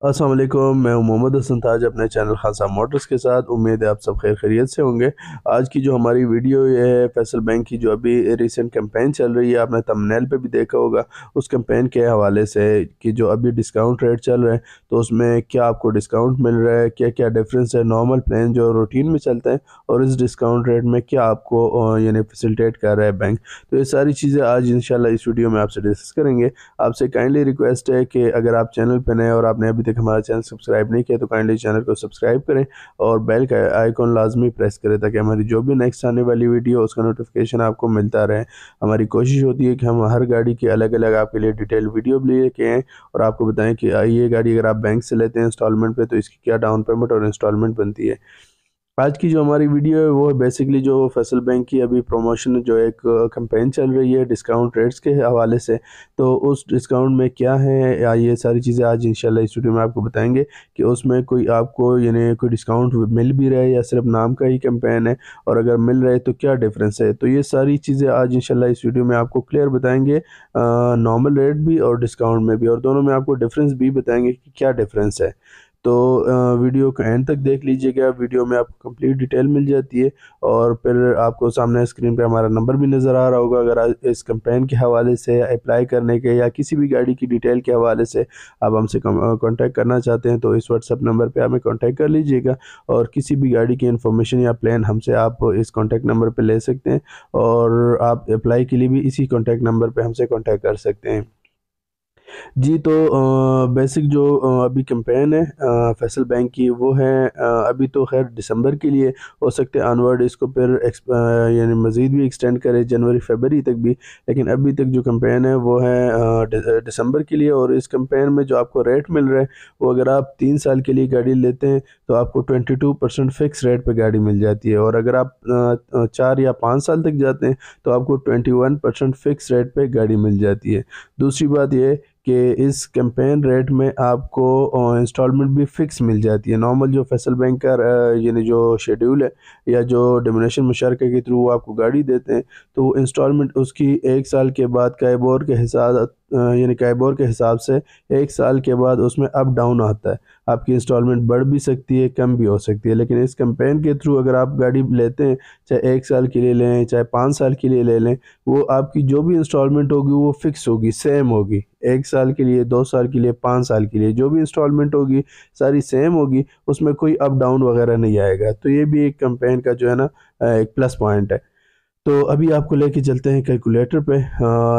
अस्सलाम वालेकुम, मैं हूं मोहम्मद हसन ताज अपने चैनल खान साहब मोटर्स के साथ। उम्मीद है आप सब खैर खैरियत से होंगे। आज की जो हमारी वीडियो ये है फैसल बैंक की जो अभी रिसेंट कैंपेन चल रही है, आपने थंबनेल पे भी देखा होगा। उस कैंपेन के हवाले से कि जो अभी डिस्काउंट रेट चल रहे हैं, तो उसमें क्या आपको डिस्काउंट मिल रहा है, क्या क्या डिफरेंस है नॉर्मल प्लान जो रूटीन में चलते हैं और इस डिस्काउंट रेट में क्या आपको यानी फैसिलिटेट कर रहा है बैंक। तो ये सारी चीज़ें आज इंशाल्लाह इस वीडियो में आपसे डिस्कस करेंगे। आपसे काइंडली रिक्वेस्ट है कि अगर आप चैनल पर नए और आपने अभी तक हमारा चैनल सब्सक्राइब नहीं किया तो काइंडली चैनल को सब्सक्राइब करें और बेल का आइकॉन लाजमी प्रेस करें ताकि हमारी जो भी नेक्स्ट आने वाली वीडियो उसका नोटिफिकेशन आपको मिलता रहे। हमारी कोशिश होती है कि हम हर गाड़ी की अलग अलग आपके लिए डिटेल वीडियो भी लेके आएँ और आपको बताएं कि ये गाड़ी अगर आप बैंक से लेते हैं इंस्टॉलमेंट पे तो इसकी क्या डाउन पेमेंट और इंस्टॉलमेंट बनती है। आज की जो हमारी वीडियो है वो बेसिकली जो फैसल बैंक की अभी प्रमोशन जो एक कैंपेन चल रही है डिस्काउंट रेट्स के हवाले से, तो उस डिस्काउंट में क्या है या ये सारी चीज़ें आज इंशाल्लाह इस वीडियो में आपको बताएंगे कि उसमें कोई आपको यानी कोई डिस्काउंट मिल भी रहा है या सिर्फ नाम का ही कैंपेन है, और अगर मिल रहा है तो क्या डिफरेंस है। तो ये सारी चीज़ें आज इंशाल्लाह इस वीडियो में आपको क्लियर बताएंगे, नॉर्मल रेट भी और डिस्काउंट में भी, और दोनों में आपको डिफरेंस भी बताएंगे कि क्या डिफरेंस है। तो वीडियो को एंड तक देख लीजिएगा। वीडियो में आपको कंप्लीट डिटेल मिल जाती है और फिर आपको सामने स्क्रीन पे हमारा नंबर भी नज़र आ रहा होगा। अगर इस कैंपेन के हवाले से अप्लाई करने के या किसी भी गाड़ी की डिटेल के हवाले से आप हमसे कांटेक्ट करना चाहते हैं तो इस व्हाट्सएप नंबर पे हमें कांटेक्ट कर लीजिएगा, और किसी भी गाड़ी की इन्फॉर्मेशन या प्लान हमसे आप इस कांटेक्ट नंबर पे ले सकते हैं, और आप अप्लाई के लिए भी इसी कांटेक्ट नंबर पे हमसे कांटेक्ट कर सकते हैं। जी, तो बेसिक जो अभी कैंपेन है फैसल बैंक की वो है अभी तो खैर दिसंबर के लिए, हो सकते हैं ऑनवर्ड इसको फिर यानी मज़ीद भी एक्सटेंड करे जनवरी फरवरी तक भी, लेकिन अभी तक जो कैंपेन है वो है दिसंबर के लिए। और इस कैंपेन में जो आपको रेट मिल रहा है वो अगर आप 3 साल के लिए गाड़ी लेते हैं तो आपको 22% फिक्स रेट पे गाड़ी मिल जाती है, और अगर आप 4 या 5 साल तक जाते हैं तो आपको 21% फिक्स रेट पे गाड़ी मिल जाती है। दूसरी बात ये कि इस कैंपेन रेट में आपको इंस्टॉलमेंट भी फ़िक्स मिल जाती है। नॉर्मल जो फैसल बैंक का यानी जो शेड्यूल है या जो डिमिनेशन मुशर्रका के थ्रू वो आपको गाड़ी देते हैं, तो वो इंस्टॉलमेंट उसकी 1 साल के बाद कैबोर के हिसाब यानी कैबोर के हिसाब से 1 साल के बाद उसमें अप डाउन आता है। आपकी इंस्टॉलमेंट बढ़ भी सकती है, कम भी हो सकती है, लेकिन इस कैंपेन के थ्रू अगर आप गाड़ी लेते हैं, चाहे 1 साल के लिए लें चाहे 5 साल के लिए ले लें, वो आपकी जो भी इंस्टॉलमेंट होगी वो फिक्स होगी, सेम होगी। 1 साल के लिए, 2 साल के लिए, 5 साल के लिए जो भी इंस्टॉलमेंट होगी सारी सेम होगी, उसमें कोई अप डाउन वगैरह नहीं आएगा। तो ये भी एक कैंपेन का जो है ना एक प्लस पॉइंट है। तो अभी आपको लेके चलते हैं कैलकुलेटर पे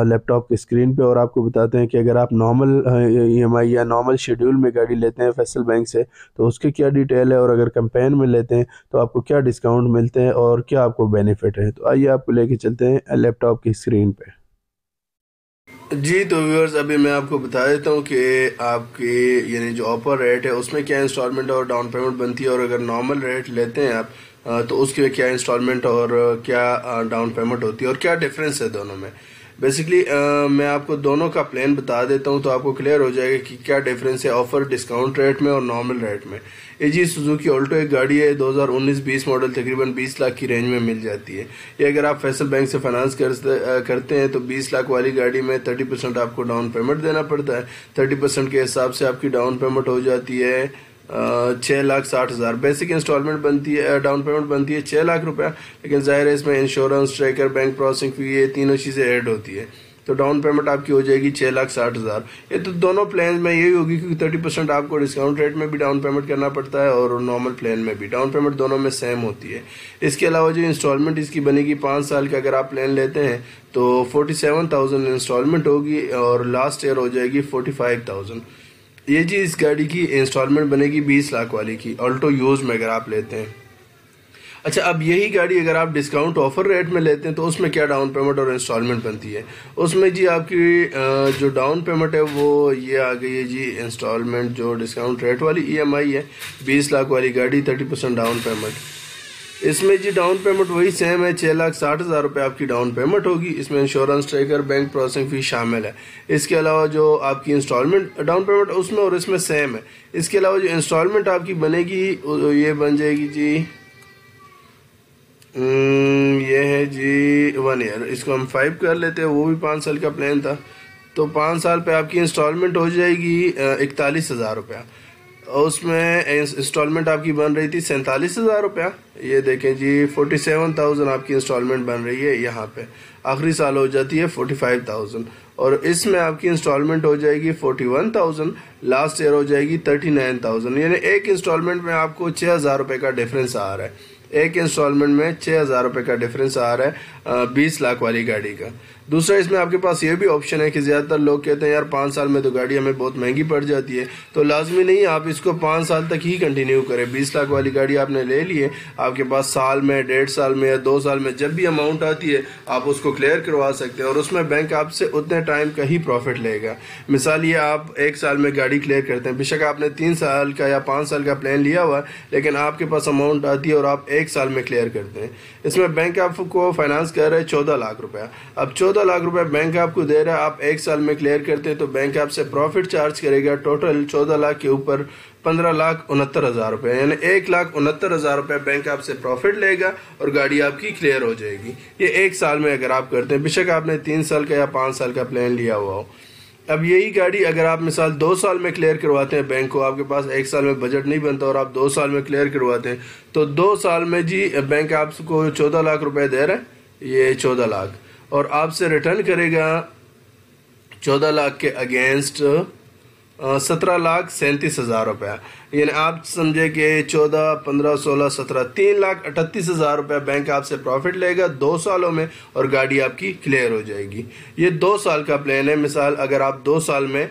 लैपटॉप की स्क्रीन पे, और आपको बताते हैं कि अगर आप नॉर्मल ईएमआई या नॉर्मल शेड्यूल में गाड़ी लेते हैं फैसल बैंक से तो उसके क्या डिटेल है, और अगर कैंपेन में लेते हैं तो आपको क्या डिस्काउंट मिलते हैं और क्या आपको बेनिफिट है। तो आइए आपको लेके चलते हैं लैपटॉप की स्क्रीन पे। जी, तो व्यूअर्स अभी मैं आपको बता देता हूँ कि आपकी यानी जो ऑफर रेट है उसमें क्या इंस्टॉलमेंट और डाउन पेमेंट बनती है, और अगर नॉर्मल रेट लेते हैं आप तो उसके क्या इंस्टॉलमेंट और क्या डाउन पेमेंट होती है और क्या डिफरेंस है दोनों में। बेसिकली मैं आपको दोनों का प्लान बता देता हूँ तो आपको क्लियर हो जाएगा कि क्या डिफरेंस है ऑफर डिस्काउंट रेट में और नॉर्मल रेट में। ये जी सुजुकी ऑल्टो एक गाड़ी है 2019-20 मॉडल, तकरीबन 20 लाख की रेंज में मिल जाती है। ये अगर आप फैसल बैंक से फाइनेंस करते हैं तो 20 लाख वाली गाड़ी में 30% आपको डाउन पेमेंट देना पड़ता है। 30% के हिसाब से आपकी डाउन पेमेंट हो जाती है 6,60,000। बेसिक इंस्टॉलमेंट बनती है, डाउन पेमेंट बनती है 6 लाख रुपया, लेकिन जाहिर है इसमें insurance, tracker, bank processing fee, ये तीनों चीज़ें ऐड होती है। तो डाउन पेमेंट आपकी हो जाएगी 6,60,000। ये तो दोनों प्लान में यही होगी क्योंकि 30% आपको डिस्काउंट रेट में भी डाउन पेमेंट करना पड़ता है और नॉर्मल प्लान में भी डाउन पेमेंट दोनों में सेम होती है। इसके अलावा जो इंस्टॉलमेंट इसकी बनेगी 5 साल का अगर आप प्लान लेते हैं तो 47,000 इंस्टॉलमेंट होगी और लास्ट ईयर हो जाएगी 45,000। ये जी इस गाड़ी की इंस्टॉलमेंट बनेगी 20 लाख वाली की ऑल्टो यूज में अगर आप लेते हैं। अच्छा, अब यही गाड़ी अगर आप डिस्काउंट ऑफर रेट में लेते हैं तो उसमें क्या डाउन पेमेंट और इंस्टॉलमेंट बनती है। उसमें जी आपकी जो डाउन पेमेंट है वो ये आ गई है जी इंस्टॉलमेंट, जो डिस्काउंट रेट वाली ईएमआई है 20 लाख वाली गाड़ी 30% डाउन पेमेंट। इसमें जी डाउन पेमेंट वही सेम है, 6,60,000 रुपये आपकी डाउन पेमेंट होगी। इसमें insurance, tracker, bank processing fees शामिल है। इसके अलावा जो आपकी इंस्टॉलमेंट डाउन पेमेंट उसमें और इसमें सेम है। इसके अलावा जो इंस्टॉलमेंट आपकी बनेगी ये बन जाएगी जी ये है जी 1 ईयर। इसको हम 5 कर लेते हैं, वो भी 5 साल का प्लान था। तो 5 साल पे आपकी इंस्टॉलमेंट हो जाएगी 41,000 रुपया। उसमें इंस्टॉलमेंट आपकी बन रही थी 47,000 रुपया। ये देखें जी 47,000 आपकी इंस्टॉलमेंट बन रही है यहाँ पे। आखिरी साल हो जाती है 45,000 और इसमें आपकी इंस्टॉलमेंट हो जाएगी 41,000, लास्ट ईयर हो जाएगी 39,000। यानी एक इंस्टॉलमेंट में आपको 6,000 रुपये का डिफरेंस आ रहा है। एक इंस्टॉलमेंट में 6,000 रुपये का डिफरेंस आ रहा है 20 लाख वाली गाड़ी का। दूसरा इसमें आपके पास ये भी ऑप्शन है कि ज़्यादातर लोग कहते हैं यार 5 साल में तो गाड़ी हमें बहुत महंगी पड़ जाती है, तो लाजमी नहीं आप इसको 5 साल तक ही कंटिन्यू करें। 20 लाख वाली गाड़ी आपने ले ली है, आपके पास साल में, 1.5 साल में या 2 साल में जब भी अमाउंट आती है आप उसको क्लियर करवा सकते हैं और उसमें बैंक आपसे उतने टाइम का ही प्रॉफिट लेगा। मिसाल ये आप 1 साल में गाड़ी क्लियर करते हैं, बेशक आपने 3 साल का या 5 साल का प्लान लिया हुआ है, लेकिन आपके पास अमाउंट आती है और आप 1 साल में क्लियर करते हैं। इसमें बैंक आपको फाइनेंस कर रहा है 14 लाख रुपया। अब 14 लाख रुपए बैंक आपको दे रहा है, आप 1 साल में क्लियर करते हैं तो बैंक आपसे प्रॉफिट चार्ज करेगा टोटल 14 लाख के ऊपर 15,69,000 रुपये, यानी 1,69,000 रुपये बैंक आपसे प्रॉफिट लेगा और गाड़ी आपकी क्लियर हो जाएगी। ये 1 साल में अगर आप करते हैं, बेशक आपने 3 साल का या 5 साल का प्लान लिया हुआ हो। अब यही गाड़ी अगर आप मिसाल 2 साल में क्लियर करवाते हैं बैंक को, आपके पास 1 साल में बजट नहीं बनता और आप 2 साल में क्लियर करवाते हैं, तो 2 साल में जी बैंक आपको 14 लाख रुपए दे रहा है, ये 14 लाख, और आपसे रिटर्न करेगा 14 लाख के अगेंस्ट 17,37,000 रुपया। यानी आप समझे कि 14, 15, 16, 17, 3,38,000 रुपया बैंक आपसे प्रॉफिट लेगा 2 सालों में और गाड़ी आपकी क्लियर हो जाएगी। ये 2 साल का प्लान है। मिसाल अगर आप 2 साल में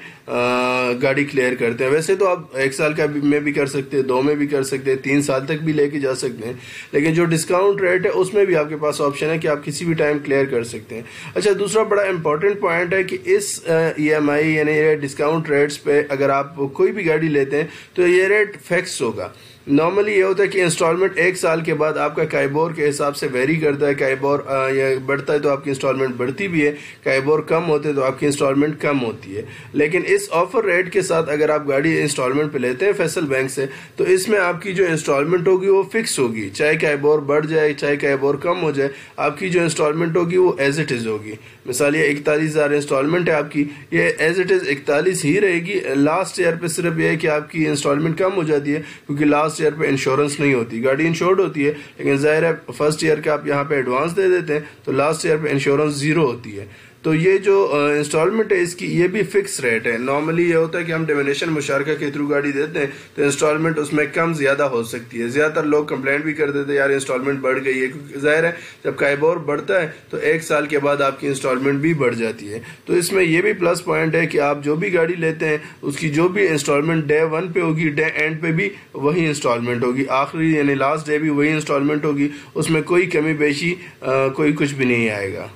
गाड़ी क्लियर करते हैं, वैसे तो आप 1 साल का में भी कर सकते हैं, 2 में भी कर सकते हैं, 3 साल तक भी लेके जा सकते हैं, लेकिन जो डिस्काउंट रेट है उसमें भी आपके पास ऑप्शन है कि आप किसी भी टाइम क्लियर कर सकते हैं। अच्छा, दूसरा बड़ा इंपॉर्टेंट पॉइंट है कि इस EMI यानी डिस्काउंट रेट्स पे अगर आप कोई भी गाड़ी लेते हैं तो ये रेट फिक्स होगा। नॉर्मली ये होता है कि इंस्टॉलमेंट 1 साल के बाद आपका काइबोर के हिसाब से वेरी करता है। काइबोर ये बढ़ता है तो आपकी इंस्टॉलमेंट बढ़ती भी है, काइबोर कम होते हैं तो आपकी इंस्टॉलमेंट कम होती है। लेकिन इस ऑफर रेट के साथ अगर आप गाड़ी इंस्टॉलमेंट पे लेते हैं फैसल बैंक से, तो इसमें आपकी जो इंस्टॉलमेंट होगी वो फिक्स होगी, चाहे काइबोर बढ़ जाए चाहे काइबोर कम हो जाए, आपकी जो इंस्टॉलमेंट होगी वो एज इट इज होगी। मिसाल ये 41,000 इंस्टॉलमेंट है आपकी, ये एज इट इज 41 ही रहेगी। लास्ट ईयर पे सिर्फ ये है कि आपकी इंस्टॉलमेंट कम हो जाती है क्योंकि लास्ट ईयर पे इंश्योरेंस नहीं होती, गाड़ी इंश्योर्ड होती है, लेकिन जाहिर है फर्स्ट ईयर का आप यहाँ पे एडवांस दे देते हैं तो लास्ट ईयर पे इंश्योरेंस 0 होती है। तो ये जो इंस्टॉलमेंट है इसकी ये भी फिक्स रेट है। नॉर्मली ये होता है कि हम डिमिनेशन मुशारका के थ्रू गाड़ी देते हैं तो इंस्टॉलमेंट उसमें कम ज्यादा हो सकती है। ज्यादातर लोग कंप्लेंट भी कर देते हैं यार इंस्टॉलमेंट बढ़ गई है, क्योंकि जाहिर है जब काइबोर बढ़ता है तो 1 साल के बाद आपकी इंस्टॉलमेंट भी बढ़ जाती है। तो इसमें ये भी प्लस पॉइंट है कि आप जो भी गाड़ी लेते हैं उसकी जो भी इंस्टॉलमेंट डे 1 पे होगी, डे एंड पे भी वही इंस्टॉलमेंट होगी, आखिरी यानी लास्ट डे भी वही इंस्टॉलमेंट होगी, उसमें कोई कमी बेशी कोई कुछ भी नहीं आएगा।